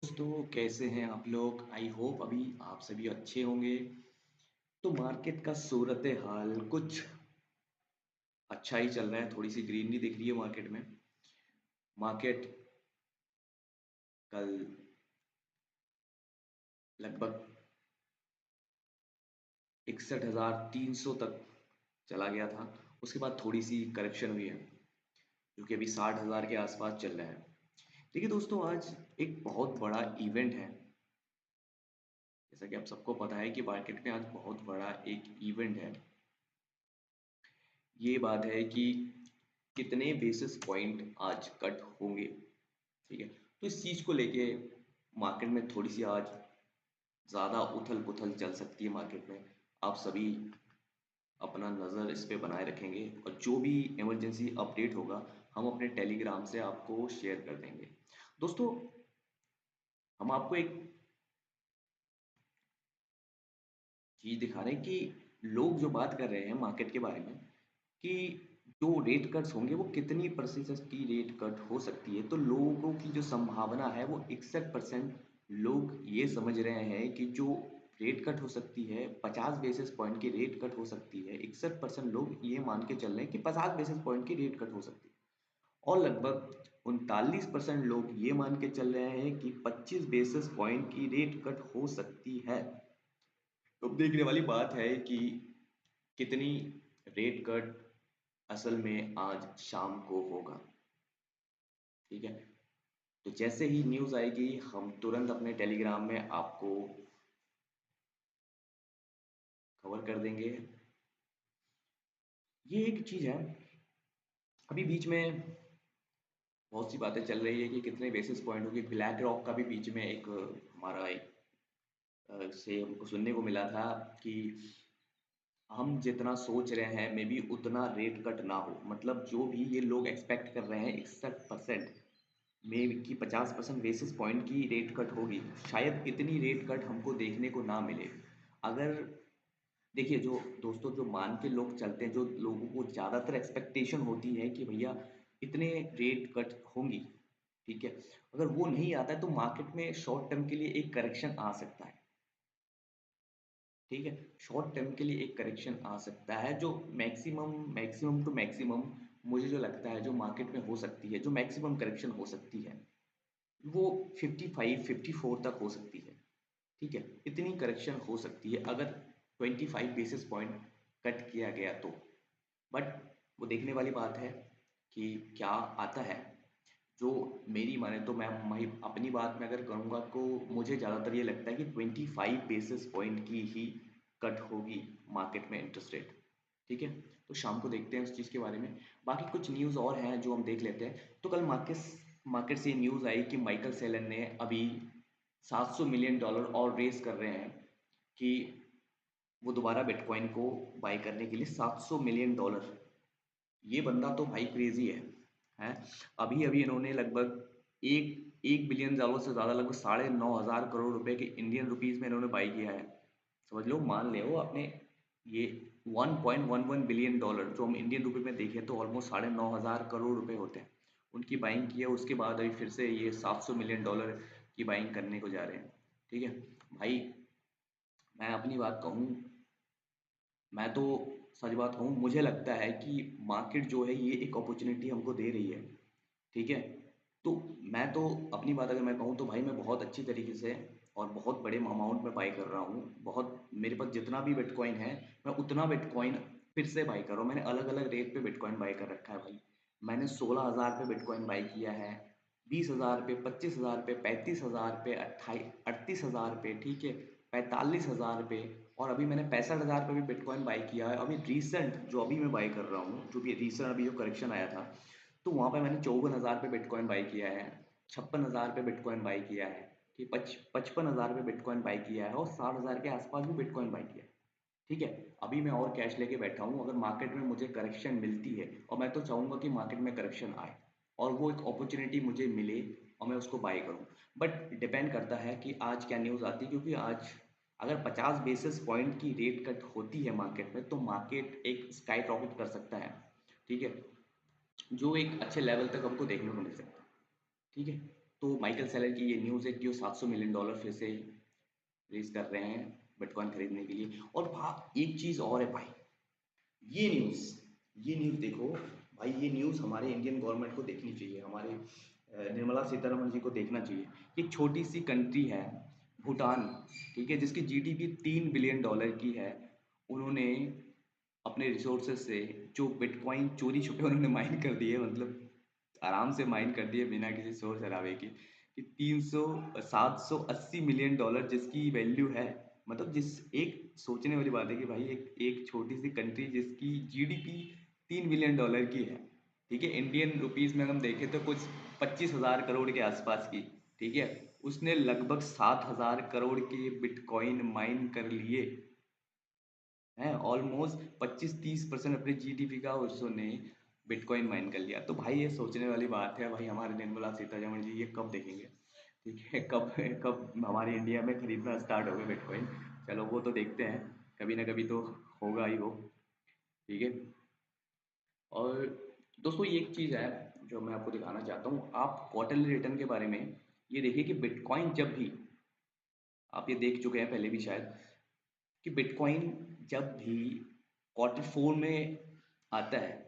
दोस्तों कैसे हैं आप लोग। आई होप अभी आप सभी अच्छे होंगे। तो मार्केट का सूरत हाल कुछ अच्छा ही चल रहा है, थोड़ी सी ग्रीनरी दिख रही है मार्केट में। मार्केट कल लगभग 61,300 तक चला गया था। उसके बाद थोड़ी सी करेक्शन हुई है जो कि अभी 60,000 के आसपास चल रहा है। देखिए दोस्तों, आज एक बहुत बड़ा इवेंट है। जैसा कि आप सबको पता है कि मार्केट में आज बहुत बड़ा एक इवेंट है। ये बात है कि कितने बेसिस पॉइंट आज कट होंगे। ठीक है, तो इस चीज़ को लेके मार्केट में थोड़ी सी आज ज़्यादा उथल पुथल चल सकती है मार्केट में। आप सभी अपना नज़र इस पे बनाए रखेंगे और जो भी इमरजेंसी अपडेट होगा हम अपने टेलीग्राम से आपको शेयर कर देंगे। दोस्तों, हम आपको एक चीज़ दिखा रहे हैं कि लोग जो बात कर रहे हैं मार्केट के बारे में कि जो रेट कट्स होंगे वो कितनी प्रतिशत की रेट कट हो सकती है। तो लोगों की जो संभावना है वो 61% लोग ये समझ रहे हैं कि जो रेट कट हो सकती है 50 बेसिस पॉइंट की रेट कट हो सकती है। 61% लोग ये मान के चल रहे हैं कि 50 बेसिस पॉइंट की रेट कट हो सकती है। और लगभग 39% लोग ये मान के चल रहे हैं कि 25 बेसिस पॉइंट की रेट कट हो सकती है। तो अब देखने वाली बात है कि कितनी रेट कट असल में आज शाम को होगा। ठीक है, तो जैसे ही न्यूज़ आएगी हम तुरंत अपने टेलीग्राम में आपको खबर कर देंगे। ये एक चीज़ है, अभी बीच में बहुत सी बातें चल रही है कि कितने बेसिस पॉइंट होगी। ब्लैक रॉक का भी बीच में एक हमारा एक से हमको सुनने को मिला था कि हम जितना सोच रहे हैं मे बी उतना रेट कट ना हो। मतलब जो भी ये लोग एक्सपेक्ट कर रहे हैं 61% में कि 50% बेसिस पॉइंट की रेट कट होगी, शायद इतनी रेट कट हमको देखने को ना मिले। अगर देखिए, जो दोस्तों जो मान के लोग चलते हैं, जो लोगों को ज़्यादातर एक्सपेक्टेशन होती है कि भैया इतने रेट कट होंगी, ठीक है, अगर वो नहीं आता है तो मार्केट में शॉर्ट टर्म के लिए एक करेक्शन आ सकता है। ठीक है, शॉर्ट टर्म के लिए एक करेक्शन आ सकता है जो मैक्सिमम मैक्सिमम टू मैक्सिमम मुझे जो लगता है जो मार्केट में हो सकती है, जो मैक्सिमम करेक्शन हो सकती है वो 55 54 तक हो सकती है। ठीक है, इतनी करेक्शन हो सकती है अगर 25 बेसिस पॉइंट कट किया गया तो। बट वो देखने वाली बात है कि क्या आता है। जो मेरी माने तो मैं अपनी बात में अगर करूँगा तो मुझे ज़्यादातर ये लगता है कि 25 बेसिस पॉइंट की ही कट होगी मार्केट में इंटरेस्ट रेट। ठीक है, तो शाम को देखते हैं उस चीज़ के बारे में। बाकी कुछ न्यूज़ और हैं जो हम देख लेते हैं। तो कल मार्केट मार्केट से न्यूज़ आई कि माइकल सेलन ने अभी $700 मिलियन और रेस कर रहे हैं कि वो दोबारा बिटकॉइन को बाय करने के लिए $700 मिलियन। ये बंदा तो भाई क्रेजी है। अभी अभी इन्होंने लगभग एक बिलियन डॉलर से ज़्यादा, लगभग 9,500 करोड़ रुपए के इंडियन रुपीस में इन्होंने बाई किया है। समझ लो, मान ले वो अपने ये 1.11 बिलियन डॉलर जो हम इंडियन रुपए में देखें तो ऑलमोस्ट 9,500 करोड़ रुपए होते हैं, उनकी बाइंग की है। उसके बाद अभी फिर से ये $700 मिलियन की बाइंग करने को जा रहे हैं। ठीक है भाई, मैं अपनी बात कहूँ, मैं तो सच बात कहूँ, मुझे लगता है कि मार्केट जो है ये एक अपॉर्चुनिटी हमको दे रही है। ठीक है, तो मैं तो अपनी बात अगर मैं कहूँ तो भाई मैं बहुत अच्छी तरीके से और बहुत बड़े अमाउंट में बाई कर रहा हूँ। बहुत मेरे पास जितना भी बिटकॉइन है मैं उतना बिटकॉइन फिर से बाई कर रहा हूँ। मैंने अलग अलग रेट पे बिटकॉइन बाई कर रखा है भाई। मैंने 16,000 पे बिटकॉइन बाई किया है, 20,000 पे, 25,000 पे, 35,000 पे, 38,000 पे, ठीक है, 45,000 पे, और अभी मैंने 65,000 पे भी बिटकॉइन बाई किया है। अभी रिसेंट जो अभी मैं बाई कर रहा हूँ, जो भी रिसेंट अभी जो करेक्शन आया था, तो वहाँ पे मैंने 54,000 पे बिटकॉइन बाई किया है, 56,000 पे बिटकॉइन बाई किया है, कि 55,000 पे बिटकॉइन बाई किया है, और 60,000 के आसपास भी बिटकॉइन बाई किया है। ठीक है, अभी मैं और कैश लेके बैठा हूँ। अगर मार्केट में मुझे करेक्शन मिलती है, और मैं तो चाहूँगा कि मार्केट में करेक्शन आए और वो एक अपॉर्चुनिटी मुझे मिले और मैं उसको बाई करूँ। बट डिपेंड करता है कि आज क्या न्यूज़ आती है, क्योंकि आज अगर 50 बेसिस पॉइंट की रेट कट होती है मार्केट में तो मार्केट एक स्काई रॉकेट कर सकता है। ठीक है, जो एक अच्छे लेवल तक हमको देखने को मिल सकता है। ठीक है, तो माइकल सेलर की ये न्यूज़ है कि वो $700 मिलियन फिर से रेज़ कर रहे हैं बिटकॉइन खरीदने के लिए। और वहाँ एक चीज़ और है भाई, ये न्यूज़ ये न्यूज़ देखो भाई, ये न्यूज़ हमारे इंडियन गवर्नमेंट को देखनी चाहिए, हमारे निर्मला सीतारमण जी को देखना चाहिए। एक छोटी सी कंट्री है भूटान, ठीक है, जिसकी जीडीपी $3 बिलियन की है। उन्होंने अपने रिसोर्सेज से जो बिटकॉइन चोरी छुपे उन्होंने माइन कर दिए, मतलब आराम से माइन कर दिए बिना किसी शोर शराबे के, कि 780 मिलियन डॉलर जिसकी वैल्यू है। मतलब जिस एक सोचने वाली बात है कि भाई एक एक छोटी सी कंट्री जिसकी जीडीपी $3 बिलियन की है, ठीक है, इंडियन रुपीस में हम देखें तो कुछ 25,000 करोड़ के आसपास की, ठीक है, उसने लगभग 7,000 करोड़ के बिटकॉइन माइन कर लिए हैं। ऑलमोस्ट 25-30% अपने जीडीपी का उसने बिटकॉइन माइन कर लिया। तो भाई ये सोचने वाली बात है भाई, हमारे निर्मला सीतारमण जी ये कब देखेंगे, ठीक है, कब कब हमारे इंडिया में खरीदना स्टार्ट होगा बिटकॉइन। चलो वो तो देखते हैं, कभी ना कभी तो होगा ही वो, ठीक है। और दोस्तों ये एक चीज़ है जो मैं आपको दिखाना चाहता हूँ, आप क्वार्टरली रिटर्न के बारे में ये देखिए कि बिटकॉइन जब भी, आप ये देख चुके हैं पहले भी शायद, कि बिटकॉइन जब भी Q4 में आता है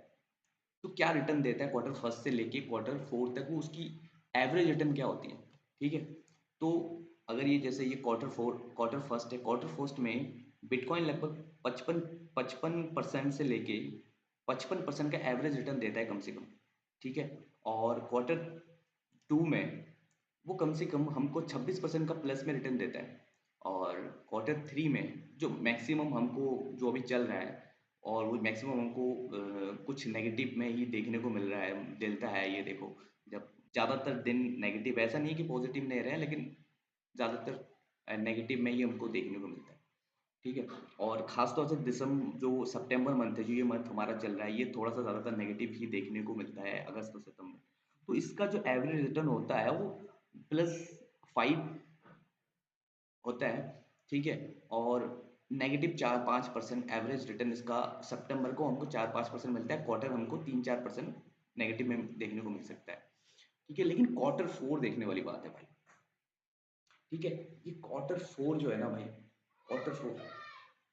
तो क्या रिटर्न देता है, Q1 से लेके Q4 तक वो उसकी एवरेज रिटर्न क्या होती है, ठीक है। तो अगर ये जैसे ये Q1 है, Q1 में बिटकॉइन लगभग 55% से लेके 55% का एवरेज रिटर्न देता है कम से कम, ठीक है। और Q2 में वो कम से कम हमको 26% का प्लस में रिटर्न देता है। और Q3 में जो मैक्सिमम हमको जो अभी चल रहा है, और वो मैक्सिमम हमको कुछ नेगेटिव में ही देखने को मिल रहा है, मिलता है। ये देखो, जब ज़्यादातर दिन नेगेटिव, ऐसा नहीं है कि पॉजिटिव नहीं रहे हैं, लेकिन ज़्यादातर नेगेटिव में ही हमको देखने को मिलता है, ठीक है। और ख़ास तौर से जो सितंबर मंथ है, जो ये मंथ हमारा चल रहा है, ये थोड़ा सा ज़्यादातर नेगेटिव ही देखने को मिलता है, अगस्त और सितंबर। तो इसका जो एवरेज रिटर्न होता है वो +5 होता है, ठीक है। और नेगेटिव 4-5% एवरेज रिटर्न इसका सितंबर को हमको 4-5% मिलता है, क्वार्टर हमको 3-4% नेगेटिव में देखने को मिल सकता है, ठीक है। लेकिन Q4 देखने वाली बात है भाई, ठीक है। ये Q4 जो है ना भाई, Q4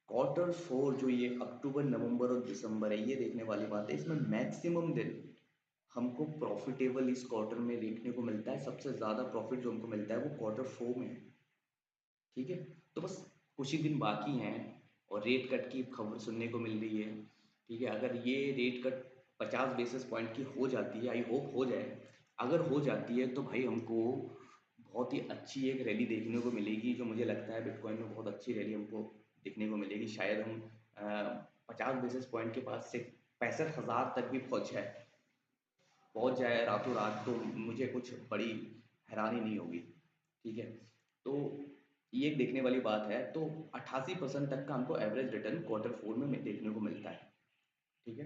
Q4 जो ये अक्टूबर, नवंबर और दिसंबर है, ये देखने वाली बात है। इसमें मैक्सिमम दिन हमको प्रॉफिटेबल इस क्वार्टर में देखने को मिलता है। सबसे ज़्यादा प्रॉफिट जो हमको मिलता है वो Q4 में है, ठीक है। तो बस कुछ ही दिन बाकी हैं और रेट कट की खबर सुनने को मिल रही है, ठीक है। अगर ये रेट कट 50 बेसिस पॉइंट की हो जाती है, आई होप हो जाए, अगर हो जाती है तो भाई हमको बहुत ही अच्छी एक रैली देखने को मिलेगी, जो मुझे लगता है बिटकॉइन में बहुत अच्छी रैली हमको देखने को मिलेगी। शायद हम 50 बेसिस पॉइंट के पास से 65,000 तक भी पहुंच जाए रातों रात, तो मुझे कुछ बड़ी हैरानी नहीं होगी, ठीक है। तो ये एक देखने वाली बात है। तो 88% तक का हमको एवरेज रिटर्न Q4 में देखने को मिलता है, ठीक है।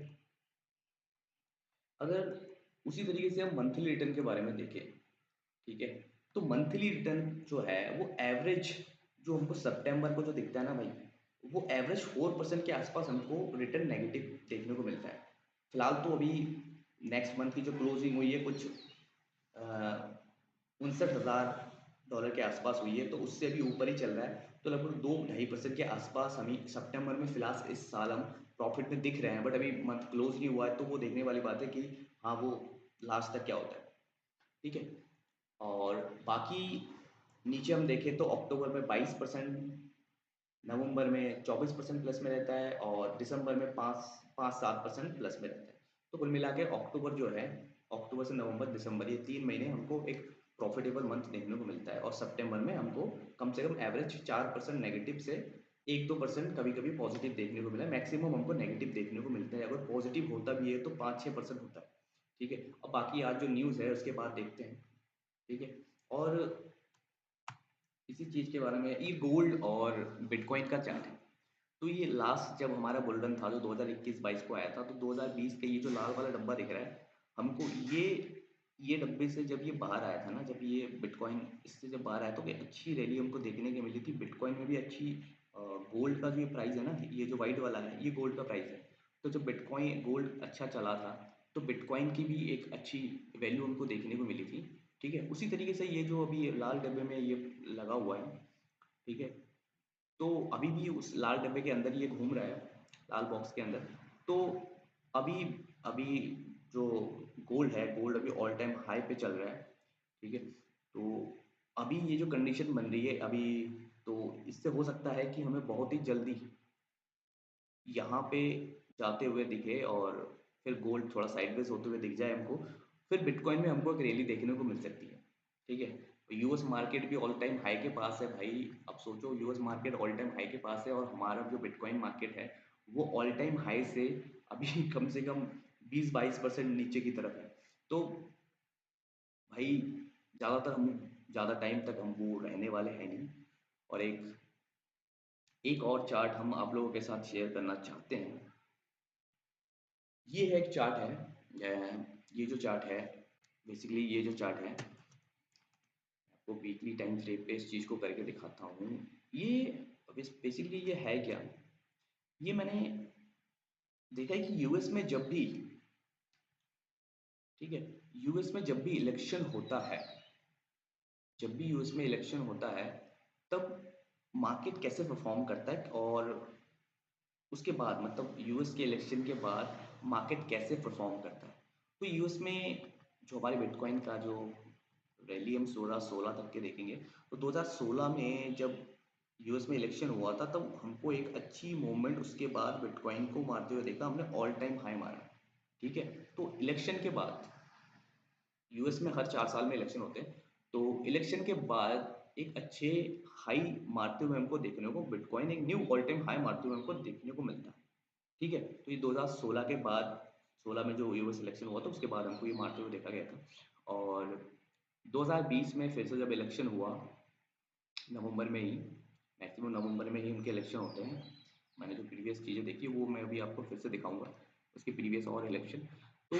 अगर उसी तरीके से हम मंथली रिटर्न के बारे में देखें, ठीक है, तो मंथली रिटर्न जो है वो एवरेज, जो हमको सितंबर को जो दिखता है ना भाई, वो एवरेज 4% के आसपास हमको रिटर्न नेगेटिव देखने को मिलता है। फिलहाल तो अभी नेक्स्ट मंथ की जो क्लोजिंग हुई है कुछ 59,000 डॉलर के आसपास हुई है, तो उससे अभी ऊपर ही चल रहा है। तो लगभग 2-2.5% के आसपास हमें सितंबर में फिलहाल इस साल हम प्रॉफिट में दिख रहे हैं। बट अभी मंथ क्लोज नहीं हुआ है, तो वो देखने वाली बात है कि हाँ वो लास्ट तक क्या होता है, ठीक है। और बाकी नीचे हम देखें तो अक्टूबर में 22%, नवंबर में 24% प्लस में रहता है, और दिसंबर में 5-7% प्लस में रहता है। तो कुल मिला के अक्टूबर जो है, अक्टूबर से नवंबर, दिसंबर, ये 3 महीने हमको एक प्रॉफिटेबल मंथ देखने को मिलता है। और सितंबर में हमको कम से कम एवरेज 4% नेगेटिव से 1-2% कभी कभी पॉजिटिव देखने को मिला है। मैक्सिमम हमको नेगेटिव देखने को मिलता है। अगर पॉजिटिव होता भी है तो 5-6% होता है, ठीक है। अब बाकी आज जो न्यूज़ है उसके बाद देखते हैं, ठीक है। और इसी चीज़ के बारे में ये गोल्ड और बिटकॉइन का चार्ट है। तो ये लास्ट जब हमारा बुलरन था जो 2021-22 को आया था, तो 2020 के ये जो लाल वाला डब्बा दिख रहा है हमको, ये डब्बे से जब ये बाहर आया था ना, जब ये बिटकॉइन इससे जब बाहर आया तो एक अच्छी रैली हमको देखने को मिली थी। बिटकॉइन में भी अच्छी, गोल्ड का जो ये प्राइस है ना, ये जो वाइट वाला है, ये गोल्ड का प्राइस है। तो जब बिटकॉइन गोल्ड अच्छा चला था, तो बिटकॉइन की भी एक अच्छी वैल्यू हमको देखने को मिली थी। ठीक है। उसी तरीके से ये जो अभी लाल डब्बे में ये लगा हुआ है, ठीक है, तो अभी भी उस लाल डब्बे के अंदर ये घूम रहा है, लाल बॉक्स के अंदर। तो अभी अभी जो गोल्ड है, गोल्ड अभी ऑल टाइम हाई पे चल रहा है, ठीक है। तो अभी ये जो कंडीशन बन रही है अभी, तो इससे हो सकता है कि हमें बहुत ही जल्दी यहाँ पे जाते हुए दिखे और फिर गोल्ड थोड़ा साइडवेज होते हुए दिख जाए हमको, फिर बिटकॉइन में हमको एक रैली देखने को मिल सकती है, ठीक है। तो यूएस मार्केट भी ऑल टाइम हाई के पास है भाई। अब सोचो, US market all time high के पास है और हमारा जो बिटकॉइन मार्केट है वो ऑल टाइम हाई से अभी कम से कम 20-22% नीचे की तरफ है। तो भाई ज़्यादा टाइम तक हम वो रहने वाले हैं नहीं। और एक एक और चार्ट हम आप लोगों के साथ शेयर करना चाहते हैं। ये है एक चार्ट है, ये जो चार्ट है, बेसिकली ये जो चार्ट है, आपको वीकली टाइम फ्रेम पे इस चीज़ को करके दिखाता हूँ। ये बेसिकली ये है क्या, ये मैंने देखा है कि यूएस में जब भी, ठीक है, यूएस में जब भी इलेक्शन होता है, जब भी यूएस में इलेक्शन होता है, तब मार्केट कैसे परफॉर्म करता है, और उसके बाद मतलब यूएस के इलेक्शन के बाद मार्केट कैसे परफॉर्म करता है। तो यूएस में जो हमारे बिटकॉइन का जो रैली हम 16 तक के देखेंगे, तो 2016 में जब यूएस में इलेक्शन हुआ था तब हमको एक अच्छी मूवमेंट उसके बाद बिटकॉइन को मारते हुए देखा हमने, ऑल टाइम हाई मारा, ठीक है। तो इलेक्शन के बाद यूएस में हर 4 साल में इलेक्शन होते हैं, तो इलेक्शन के बाद एक अच्छे हाई मारते हुए हमको देखने को, बिटकॉइन एक न्यू ऑल टाइम हाई मारते हुए हमको देखने को मिलता है, ठीक है। तो ये 2016 के बाद, 16 में जो यूएस इलेक्शन हुआ था उसके बाद हमको ये मारते हुए देखा गया था। और 2020 में फिर से जब इलेक्शन हुआ, नवंबर में ही, मैक्सिमम नवंबर में ही उनके इलेक्शन होते हैं। मैंने जो प्रीवियस चीज़ें देखी वो मैं अभी आपको फिर से दिखाऊंगा, उसके प्रीवियस और इलेक्शन। तो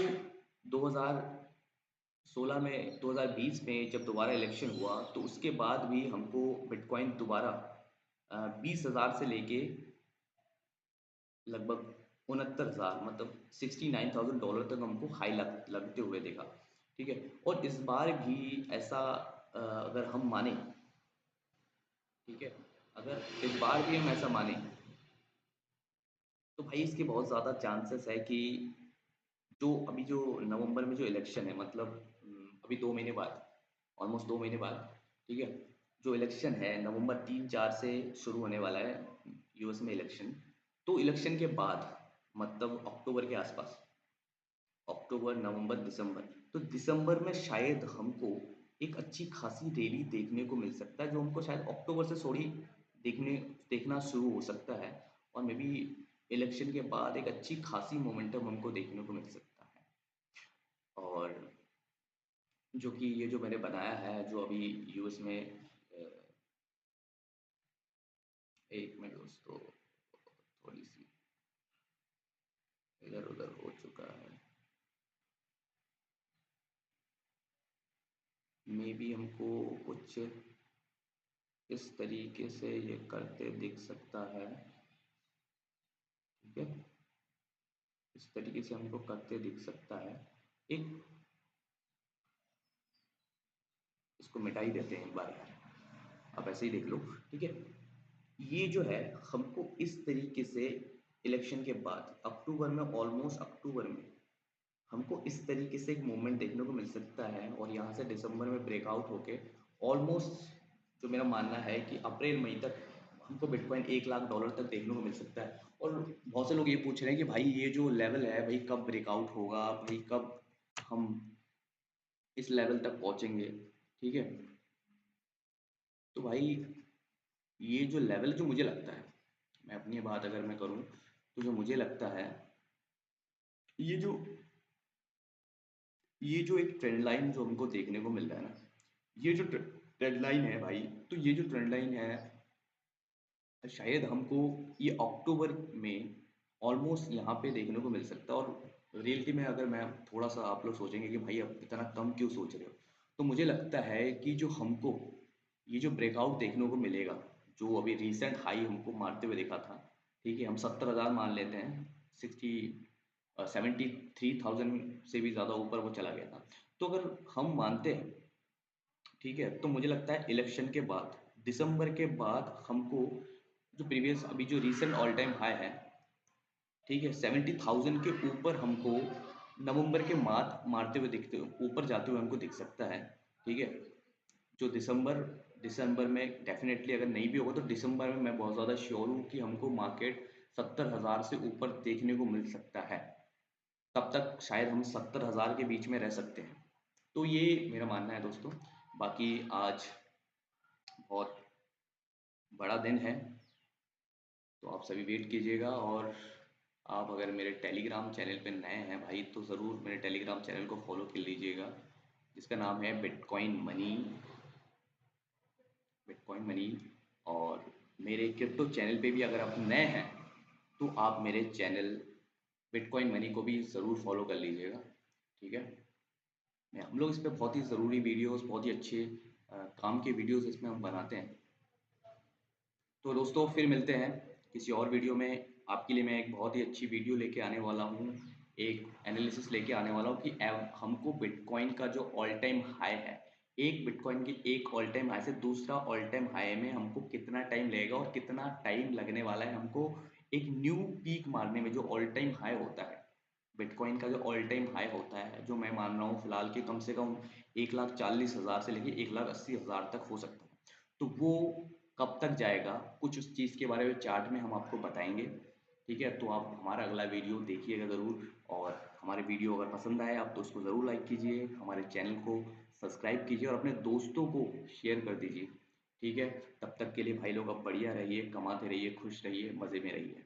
2016 में, 2020 में जब दोबारा इलेक्शन हुआ तो उसके बाद भी हमको बिटकॉइन दोबारा 20,000 से लेके लगभग 69,000, मतलब $69,000 तक हमको हाई लगते हुए देखा, ठीक है। और इस बार भी ऐसा अगर हम माने, ठीक है, अगर इस बार भी हम ऐसा माने, तो भाई इसके बहुत ज़्यादा चांसेस है कि जो अभी जो नवंबर में जो इलेक्शन है, मतलब अभी 2 महीने बाद, ऑलमोस्ट 2 महीने बाद, ठीक है, जो इलेक्शन है नवंबर 3-4 से शुरू होने वाला है यूएस में इलेक्शन। तो इलेक्शन के बाद मतलब अक्टूबर के आसपास, अक्टूबर, नवंबर, दिसंबर, तो दिसंबर में शायद हमको एक अच्छी खासी रैली देखने को मिल सकता है, जो हमको शायद अक्टूबर से थोड़ी देखने देखना शुरू हो सकता है। और मे बी इलेक्शन के बाद एक अच्छी खासी मोमेंटम हमको देखने को मिल सकता है। और जो कि ये जो मैंने बनाया है, जो अभी यूएस में एक मिनट दोस्तों, थोड़ी सी इधर उधर हो चुका है, मे बी हमको कुछ इस तरीके से ये करते दिख सकता है, ठीक है, इस तरीके से हमको करते दिख सकता है। एक, इसको मिटा ही देते हैं एक बार, आप ऐसे ही देख लो, ठीक है। ये जो है हमको इस तरीके से इलेक्शन के बाद अक्टूबर में, ऑलमोस्ट अक्टूबर में हमको इस तरीके से एक मूवमेंट देखने को मिल सकता है। और यहाँ से दिसंबर में ब्रेकआउट होके ऑलमोस्ट, जो मेरा मानना है कि अप्रैल मई तक हमको बिटकॉइन $1,00,000 तक देखने को मिल सकता है। और बहुत से लोग ये पूछ रहे हैं कि भाई ये जो लेवल है भाई कब ब्रेकआउट होगा, भाई कब हम इस लेवल तक पहुंचेंगे, ठीक है। तो भाई ये जो लेवल, जो मुझे लगता है, मैं अपनी बात अगर मैं करूं, तो जो मुझे लगता है, ये जो ये जो एक ट्रेंड लाइन जो हमको देखने को मिल रहा है ना, ये जो ट्रेंड लाइन है भाई, तो ये जो ट्रेंड लाइन है शायद हमको ये अक्टूबर में ऑलमोस्ट यहाँ पे देखने को मिल सकता है। और रियलिटी में अगर मैं थोड़ा सा, आप लोग सोचेंगे कि भाई अब इतना कम क्यों सोच रहे हो, तो मुझे लगता है कि जो हमको ये जो ब्रेकआउट देखने को मिलेगा, जो अभी रिसेंट हाई हमको मारते हुए देखा था, ठीक है, हम 70,000 मान लेते हैं, 73,000 से भी ज़्यादा ऊपर वो चला गया था। तो अगर हम मानते हैं ठीक है, तो मुझे लगता है इलेक्शन के बाद, दिसंबर के बाद हमको जो प्रीवियस अभी जो रीसेंट ऑल टाइम हाई है, ठीक है, 70,000 के ऊपर हमको नवंबर के मारते हुए दिखते, ऊपर जाते हुए हमको दिख सकता है। ठीक है, जो दिसंबर दिसंबर में डेफिनेटली अगर नहीं भी होगा तो दिसंबर में मैं बहुत ज़्यादा श्योर हूँ कि हमको मार्केट 70,000 से ऊपर देखने को मिल सकता है। तब तक शायद हम 70,000 के बीच में रह सकते हैं। तो ये मेरा मानना है दोस्तों। बाकी आज बहुत बड़ा दिन है, तो आप सभी वेट कीजिएगा। और आप अगर मेरे टेलीग्राम चैनल पे नए हैं भाई, तो ज़रूर मेरे टेलीग्राम चैनल को फॉलो कर लीजिएगा, जिसका नाम है बिटकॉइन मनी। और मेरे क्रिप्टो चैनल पे भी अगर आप नए हैं तो आप मेरे चैनल बिटकॉइन मनी को भी ज़रूर फॉलो कर लीजिएगा। ठीक है, मैं हम लोग इस पे बहुत ही ज़रूरी वीडियोस, बहुत ही अच्छे काम के वीडियोस इसमें हम बनाते हैं। तो दोस्तों फिर मिलते हैं किसी और वीडियो में। आपके लिए मैं एक बहुत ही अच्छी वीडियो लेके आने वाला हूँ, एक एनालिसिस लेके आने वाला हूँ कि हमको बिटकॉइन का जो ऑल टाइम हाई है, एक बिटकॉइन की एक ऑल टाइम हाई से दूसरा ऑल टाइम हाई में हमको कितना टाइम लगेगा और कितना टाइम लगने वाला है हमको एक न्यू पीक मारने में। जो ऑल टाइम हाई होता है बिटकॉइन का, जो ऑल टाइम हाई होता है, जो मैं मान रहा हूँ फिलहाल के कम से कम 1,40,000 से लेके 1,80,000 तक हो सकता है। तो वो कब तक जाएगा, कुछ उस चीज़ के बारे में चार्ट में हम आपको बताएंगे। ठीक है, तो आप हमारा अगला वीडियो देखिएगा ज़रूर। और हमारे वीडियो अगर पसंद आए आप तो उसको ज़रूर लाइक कीजिए, हमारे चैनल को सब्सक्राइब कीजिए और अपने दोस्तों को शेयर कर दीजिए। ठीक है, तब तक के लिए भाई लोग अब बढ़िया रहिए, कमाते रहिए, खुश रहिए, मज़े में रहिए।